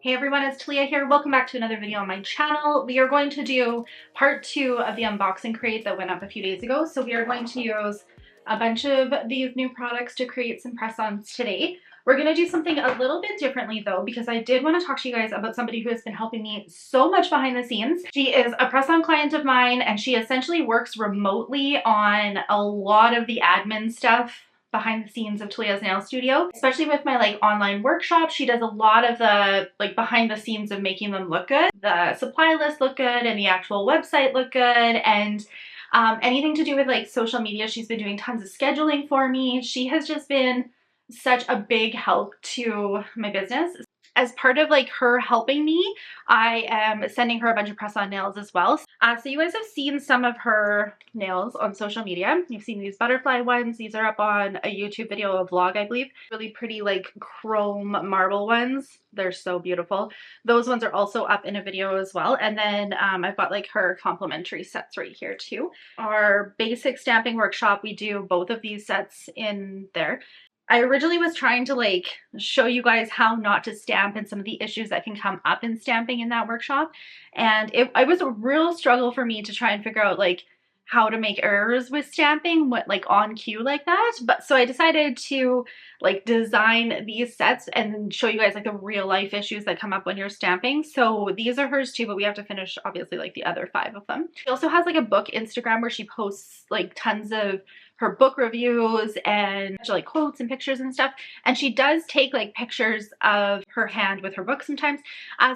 Hey everyone, it's Talia here. Welcome back to another video on my channel. We are going to do part 2 of the unboxing crate that went up a few days ago. So we are going to use a bunch of these new products to create some press-ons today. We're going to do something a little bit differently though, because I did want to talk to you guys about somebody who has been helping me so much behind the scenes. She is a press-on client of mine and she essentially works remotely on a lot of the admin stuff behind the scenes of Talia's nail studio, especially with my online workshop. She does a lot of the behind the scenes of making them look good. The supply list look good and the actual website look good, and anything to do with social media. She's been doing tons of scheduling for me. She has just been such a big help to my business. As part of her helping me, I am sending her a bunch of press-on nails as well. So you guys have seen some of her nails on social media. You've seen these butterfly ones. These are up on a YouTube video, a vlog, I believe. Really pretty chrome marble ones. They're so beautiful. Those ones are also up in a video as well. And then I've got her complimentary sets right here too. Our basic stamping workshop, we do both of these sets in there. I originally was trying to show you guys how not to stamp and some of the issues that can come up in stamping in that workshop. And it was a real struggle for me to try and figure out how to make errors with stamping on cue like that. But so I decided to design these sets and show you guys the real life issues that come up when you're stamping. So these are hers too, but we have to finish obviously the other 5 of them. She also has a book Instagram where she posts tons of her book reviews and quotes and pictures and stuff. And she does take pictures of her hand with her book sometimes.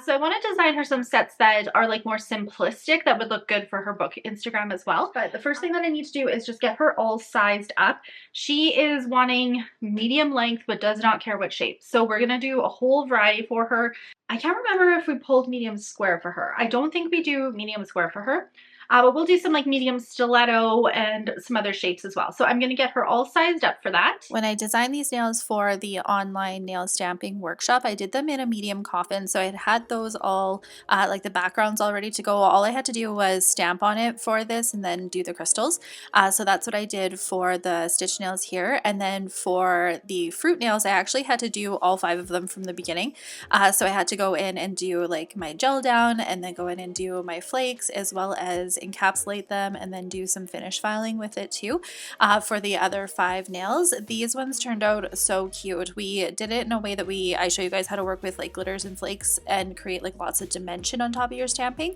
So I want to design her some sets that are more simplistic that would look good for her book Instagram as well. But the first thing that I need to do is just get her all sized up. She is wanting medium length but does not care what shape. So we're gonna do a whole variety for her. I can't remember if we pulled medium square for her. I don't think we do medium square for her. But we'll do some medium stiletto and some other shapes as well. So I'm going to get her all sized up for that. When I designed these nails for the online nail stamping workshop, I did them in a medium coffin. So I had those all, the backgrounds all ready to go. All I had to do was stamp on it for this and then do the crystals. So that's what I did for the stitch nails here. And then for the fruit nails, I actually had to do all 5 of them from the beginning. So I had to go in and do my gel down and then go in and do my flakes as well as encapsulate them and then do some finish filing with it too. For the other 5 nails, these ones turned out so cute. We did it in a way that I show you guys how to work with glitters and flakes and create lots of dimension on top of your stamping.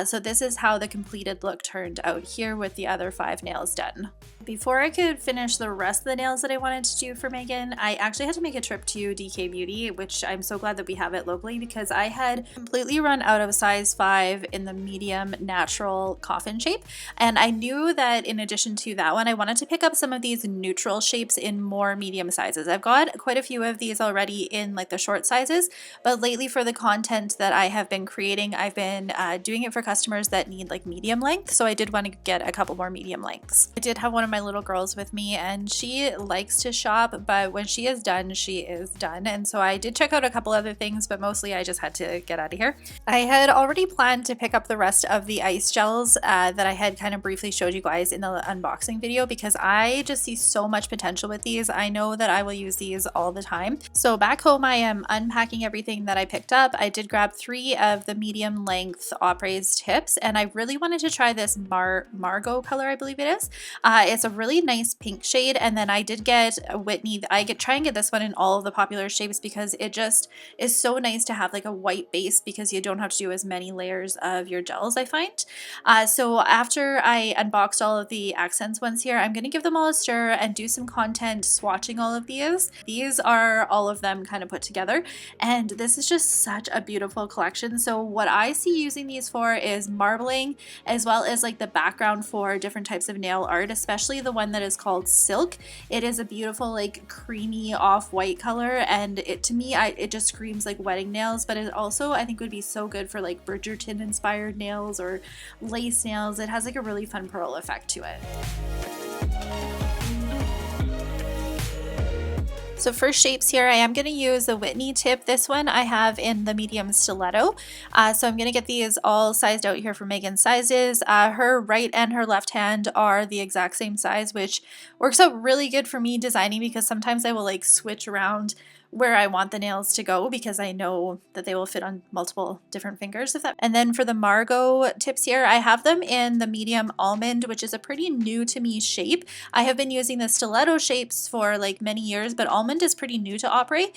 So this is how the completed look turned out here with the other 5 nails done. Before I could finish the rest of the nails that I wanted to do for Megan, I actually had to make a trip to DK Beauty, which I'm so glad that we have it locally because I had completely run out of size 5 in the medium natural coffin shape. And I knew that in addition to that one, I wanted to pick up some of these neutral shapes in more medium sizes. I've got quite a few of these already in the short sizes, but lately for the content that I have been creating, I've been doing it for customers that need medium length. So I did want to get a couple more medium lengths. I did have one of my little girls with me and she likes to shop, but when she is done, she is done. And so I did check out a couple other things, but mostly I just had to get out of here. I had already planned to pick up the rest of the ice gels that I had kind of briefly showed you guys in the unboxing video because I just see so much potential with these. I know that I will use these all the time. So back home, I am unpacking everything that I picked up. I did grab 3 of the medium length apres tips and I really wanted to try this Margot color, I believe it is. It's a really nice pink shade, and then I did get a Whitney. Try and get this one in all of the popular shapes because it just is so nice to have a white base because you don't have to do as many layers of your gels, I find. So after I unboxed all of the accents ones here, I'm going to give them all a stir and do some content swatching all of these. These are all of them kind of put together, and this is just such a beautiful collection. So what I see using these for is marbling as well as the background for different types of nail art, especially the one that is called Silk. It is a beautiful creamy off-white color, and to me it just screams wedding nails, but it also I think would be so good for Bridgerton inspired nails or lace nails. It has a really fun pearl effect to it. So for shapes here, I am going to use the Whitney tip. This one I have in the medium stiletto. So I'm going to get these all sized out here for Megan's sizes. Her right and her left hand are the exact same size, which works out really good for me designing because sometimes I will switch around where I want the nails to go because I know that they will fit on multiple different fingers. And then for the Margot tips here, I have them in the medium almond, which is a pretty new to me shape. I have been using the stiletto shapes for like many years, but almond is pretty new to Opry.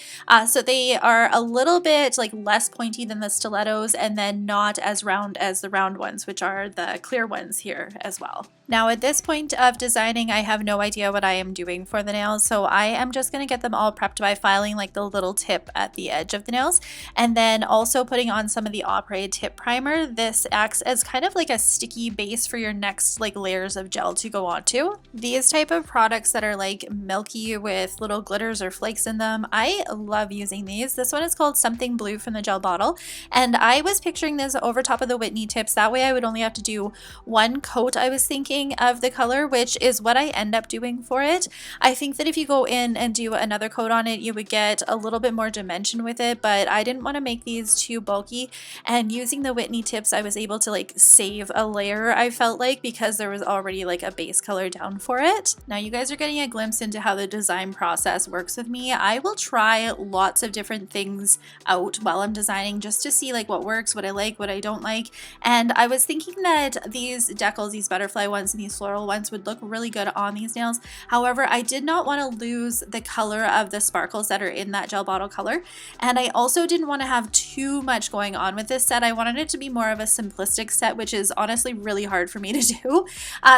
So they are a little bit like less pointy than the stilettos and then not as round as the round ones, which are the clear ones here as well. Now at this point of designing, I have no idea what I am doing for the nails, so I am just going to get them all prepped by filing like the little tip at the edge of the nails, and then also putting on some of the Opry tip primer. This acts as kind of like a sticky base for your next like layers of gel to go onto. These type of products that are like milky with little glitters or flakes in them, I love using these. This one is called Something Blue from the gel bottle, and I was picturing this over top of the Whitney tips. That way I would only have to do one coat, I was thinking, of the color, which is what I end up doing for it. I think that if you go in and do another coat on it, you would get a little bit more dimension with it, but I didn't want to make these too bulky, and using the Whitney tips I was able to like save a layer, I felt like, because there was already like a base color down for it. Now you guys are getting a glimpse into how the design process works with me. I will try lots of different things out while I'm designing just to see like what works, what I like, what I don't like, and I was thinking that these decals, these butterfly ones and these floral ones would look really good on these nails. However, I did not want to lose the color of the sparkles that are in that gel bottle color, and I also didn't want to have too much going on with this set. I wanted it to be more of a simplistic set, which is honestly really hard for me to do.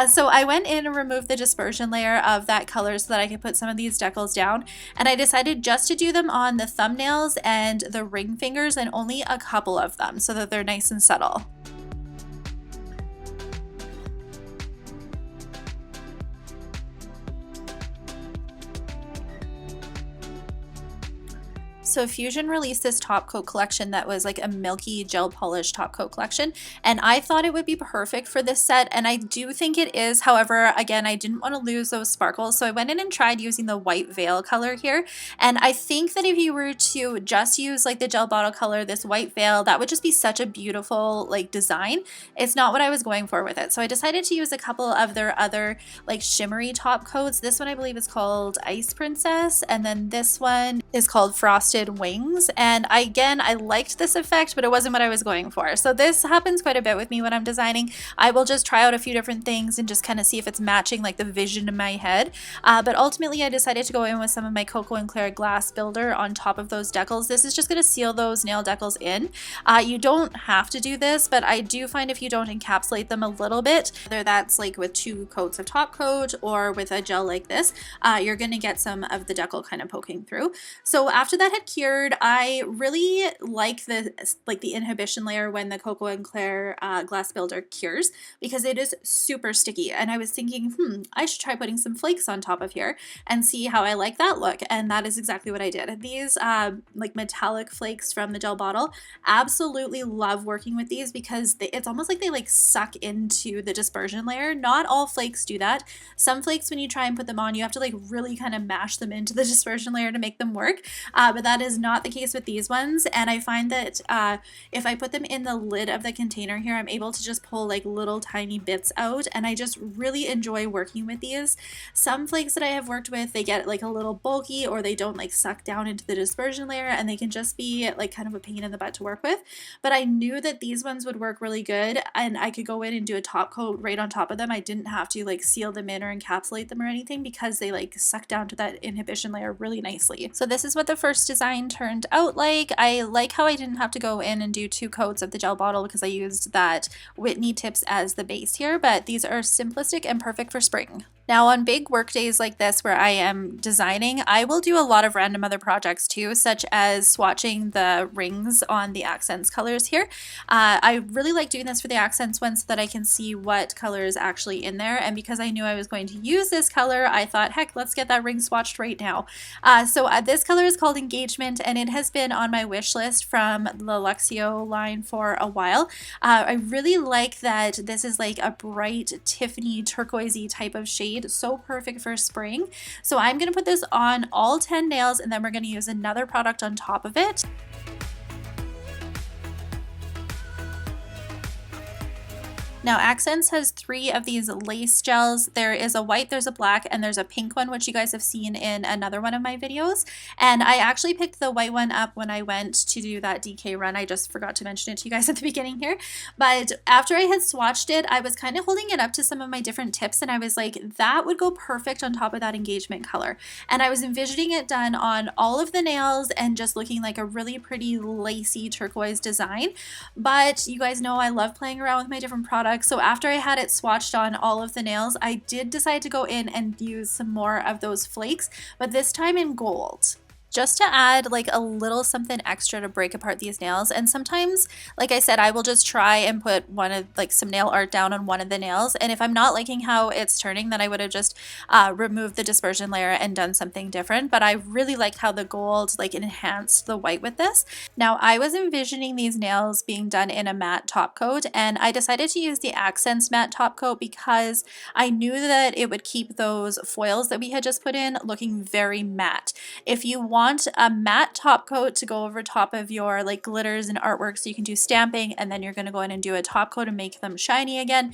So I went in and removed the dispersion layer of that color so that I could put some of these decals down, and I decided just to do them on the thumbnails and the ring fingers, and only a couple of them so that they're nice and subtle. So Fusion released this top coat collection that was like a milky gel polish top coat collection, and I thought it would be perfect for this set, and I do think it is. However, again, I didn't want to lose those sparkles, so I went in and tried using the white veil color here, and I think that if you were to just use like the gel bottle color, this white veil, that would just be such a beautiful like design. It's not what I was going for with it, so I decided to use a couple of their other like shimmery top coats. This one I believe is called Ice Princess, and then this one is called Frosted Wings, and I liked this effect, but it wasn't what I was going for. So this happens quite a bit with me when I'm designing. I will just try out a few different things and just kind of see if it's matching like the vision in my head, but ultimately I decided to go in with some of my Cocoa and Claire glass builder on top of those decals. This is just going to seal those nail decals in. You don't have to do this, but I do find if you don't encapsulate them a little bit, whether that's like with 2 coats of top coat or with a gel like this, you're going to get some of the decal kind of poking through. So after that had cured, I really like the inhibition layer when the Cocoa and Claire glass builder cures, because it is super sticky, and I was thinking I should try putting some flakes on top of here and see how I like that look, and that is exactly what I did. These like metallic flakes from the gel bottle, absolutely love working with these because it's almost like they like suck into the dispersion layer. Not all flakes do that. Some flakes, when you try and put them on, you have to like really kind of mash them into the dispersion layer to make them work, but that is not the case with these ones, and I find that if I put them in the lid of the container here, I'm able to just pull like little tiny bits out, and I just really enjoy working with these. Some flakes that I have worked with, they get like a little bulky, or they don't like suck down into the dispersion layer, and they can just be like kind of a pain in the butt to work with, but I knew that these ones would work really good, and I could go in and do a top coat right on top of them. I didn't have to like seal them in or encapsulate them or anything, because they like suck down to that inhibition layer really nicely. So this is what the first design turned out like. I like how I didn't have to go in and do 2 coats of the gel bottle because I used that Whitney tips as the base here, but these are simplistic and perfect for spring. Now on big work days like this where I am designing, I will do a lot of random other projects too, such as swatching the rings on the accents colors here. I really like doing this for the accents one so that I can see what color is actually in there, and because I knew I was going to use this color, I thought, heck, let's get that ring swatched right now. So this color is called Engagement, and it has been on my wish list from the Luxio line for a while. I really like that this is like a bright Tiffany turquoisey type of shade, so perfect for spring. So I'm going to put this on all 10 nails, and then we're going to use another product on top of it. Now Accents has 3 of these lace gels. There is a white, there's a black, and there's a pink one, which you guys have seen in another one of my videos. And I actually picked the white one up when I went to do that DK run. I just forgot to mention it to you guys at the beginning here. But after I had swatched it, I was kind of holding it up to some of my different tips, and I was like, that would go perfect on top of that engagement color. And I was envisioning it done on all of the nails and just looking like a really pretty lacy turquoise design. But you guys know I love playing around with my different products. So after I had it swatched on all of the nails, I did decide to go in and use some more of those flakes, but this time in gold, just to add like a little something extra to break apart these nails. And sometimes, like I said, I will just try and put one of like some nail art down on one of the nails, and if I'm not liking how it's turning, then I would have just removed the dispersion layer and done something different. But I really liked how the gold like enhanced the white with this. Now I was envisioning these nails being done in a matte top coat, and I decided to use the Accents matte top coat because I knew that it would keep those foils that we had just put in looking very matte. If you want a matte top coat to go over top of your like glitters and artwork so you can do stamping, and then you're going to go in and do a top coat and make them shiny again,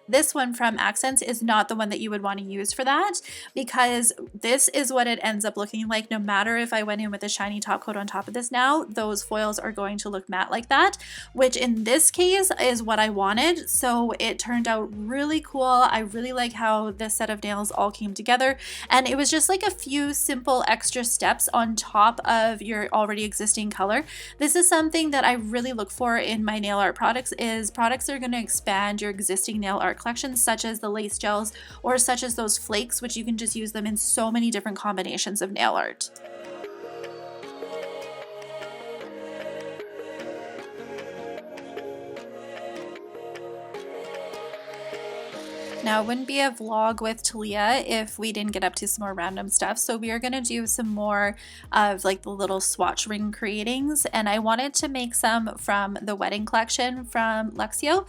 this one from Accents is not the one that you would want to use for that, because this is what it ends up looking like. No matter if I went in with a shiny top coat on top of this now, those foils are going to look matte like that, which in this case is what I wanted. So it turned out really cool. I really like how this set of nails all came together, and it was just like a few simple extra steps on top of your already existing color. This is something that I really look for in my nail art products, is products that are going to expand your existing nail art collection, such as the lace gels or such as those flakes, which you can just use them in so many different combinations of nail art. Now, it wouldn't be a vlog with Talia if we didn't get up to some more random stuff. So we are going to do some more of like the little swatch ring creatings. And I wanted to make some from the wedding collection from Luxio.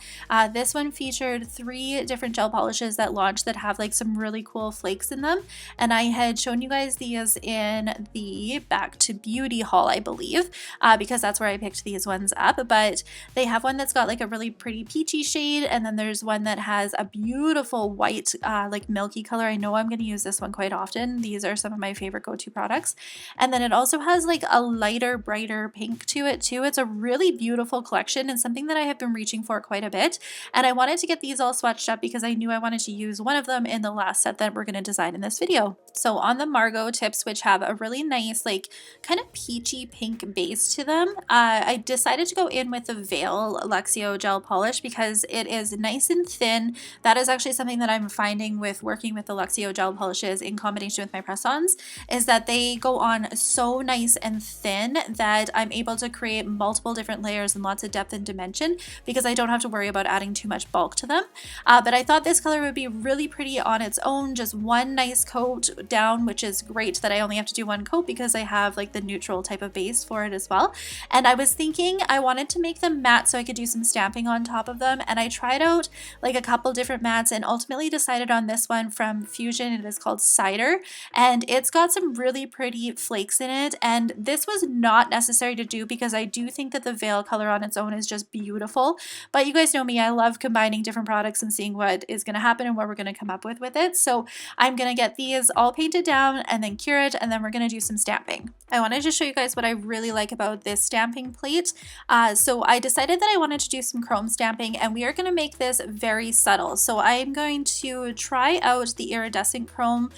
This one featured 3 different gel polishes that launched that have like some really cool flakes in them. And I had shown you guys these in the Back to Beauty haul, I believe, because that's where I picked these ones up. But they have one that's got like a really pretty peachy shade. And then there's one that has a beautiful white like milky color. I know I'm going to use this one quite often. These are some of my favorite go-to products. And then it also has like a lighter, brighter pink to it too. It's a really beautiful collection and something that I have been reaching for quite a bit. And I wanted to get these all swatched up because I knew I wanted to use one of them in the last set that we're going to design in this video. So on the Margot tips, which have a really nice like kind of peachy pink base to them, I decided to go in with the Veil Luxio gel polish because it is nice and thin. That is actually something that I'm finding with working with the Luxio gel polishes in combination with my press-ons, is that they go on so nice and thin that I'm able to create multiple different layers and lots of depth and dimension because I don't have to worry about adding too much bulk to them. But I thought this color would be really pretty on its own, just one nice coat down, which is great that I only have to do one coat because I have like the neutral type of base for it as well. And I was thinking I wanted to make them matte so I could do some stamping on top of them, and I tried out like a couple different mattes and ultimately decided on this one from Fusion. It is called Cider, and it's got some really pretty flakes in it, and this was not necessary to do because I do think that the Veil color on its own is just beautiful. But you guys know me, I love combining different products and seeing what is going to happen and what we're going to come up with it. So I'm going to get these all painted down and then cure it, and then we're going to do some stamping. I wanted to show you guys what I really like about this stamping plate. So I decided that I wanted to do some chrome stamping, and we are going to make this very subtle. So I'm going to try out the iridescent chrome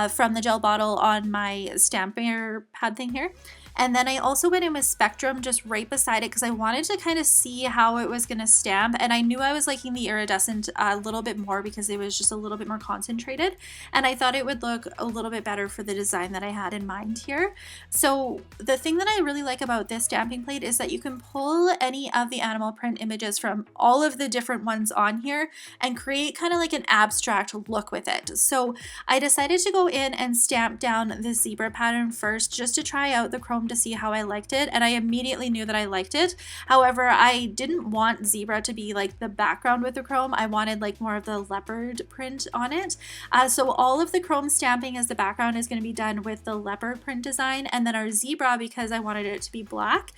from the gel bottle on my stamper pad thing here. And then I also went in with Spectrum just right beside it because I wanted to kind of see how it was going to stamp. And I knew I was liking the iridescent a little bit more because it was just a little bit more concentrated. And I thought it would look a little bit better for the design that I had in mind here. So the thing that I really like about this stamping plate is that you can pull any of the animal print images from all of the different ones on here and create kind of like an abstract look with it. So I decided to go in and stamp down the zebra pattern first just to try out the chrome chrome to see how I liked it, and I immediately knew that I liked it. However, I didn't want zebra to be like the background with the chrome. I wanted like more of the leopard print on it. So all of the chrome stamping as the background is going to be done with the leopard print design, and then our zebra, because I wanted it to be black,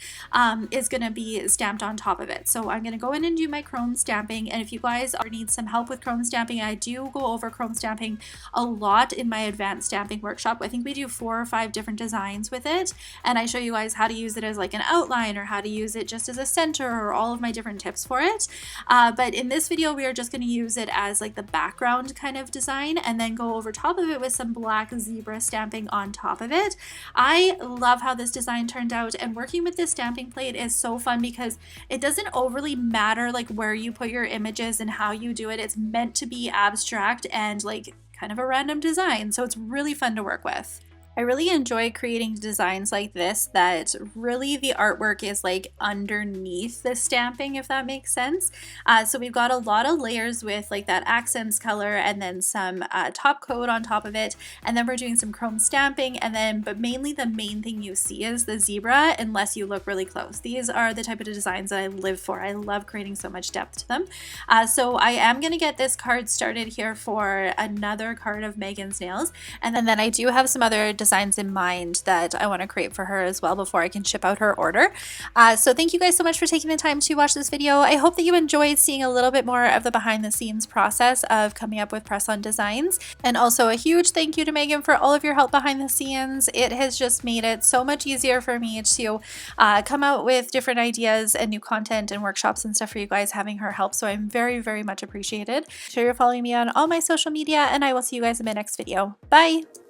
is going to be stamped on top of it. So I'm going to go in and do my chrome stamping, and if you guys need some help with chrome stamping, I do go over chrome stamping a lot in my advanced stamping workshop. I think we do 4 or 5 different designs with it, and I show you guys how to use it as like an outline or how to use it just as a center, or all of my different tips for it. But in this video, we are just going to use it as like the background kind of design, and then go over top of it with some black zebra stamping on top of it. I love how this design turned out, and working with this stamping plate is so fun because it doesn't overly matter like where you put your images and how you do it. It's meant to be abstract and like kind of a random design, so it's really fun to work with. I really enjoy creating designs like this that really the artwork is like underneath the stamping, if that makes sense. So we've got a lot of layers with like that accents color, and then some top coat on top of it, and then we're doing some chrome stamping, and then but mainly the main thing you see is the zebra unless you look really close. These are the type of designs that I live for. I love creating so much depth to them. So I am going to get this card started here for another card of Megan's nails, and then I do have some other designs in mind that I want to create for her as well before I can ship out her order. So thank you guys so much for taking the time to watch this video. I hope that you enjoyed seeing a little bit more of the behind the scenes process of coming up with press-on designs. And also a huge thank you to Megan for all of your help behind the scenes. It has just made it so much easier for me to come out with different ideas and new content and workshops and stuff for you guys, having her help. So I'm very, very much appreciated. Make sure you're following me on all my social media, and I will see you guys in my next video. Bye!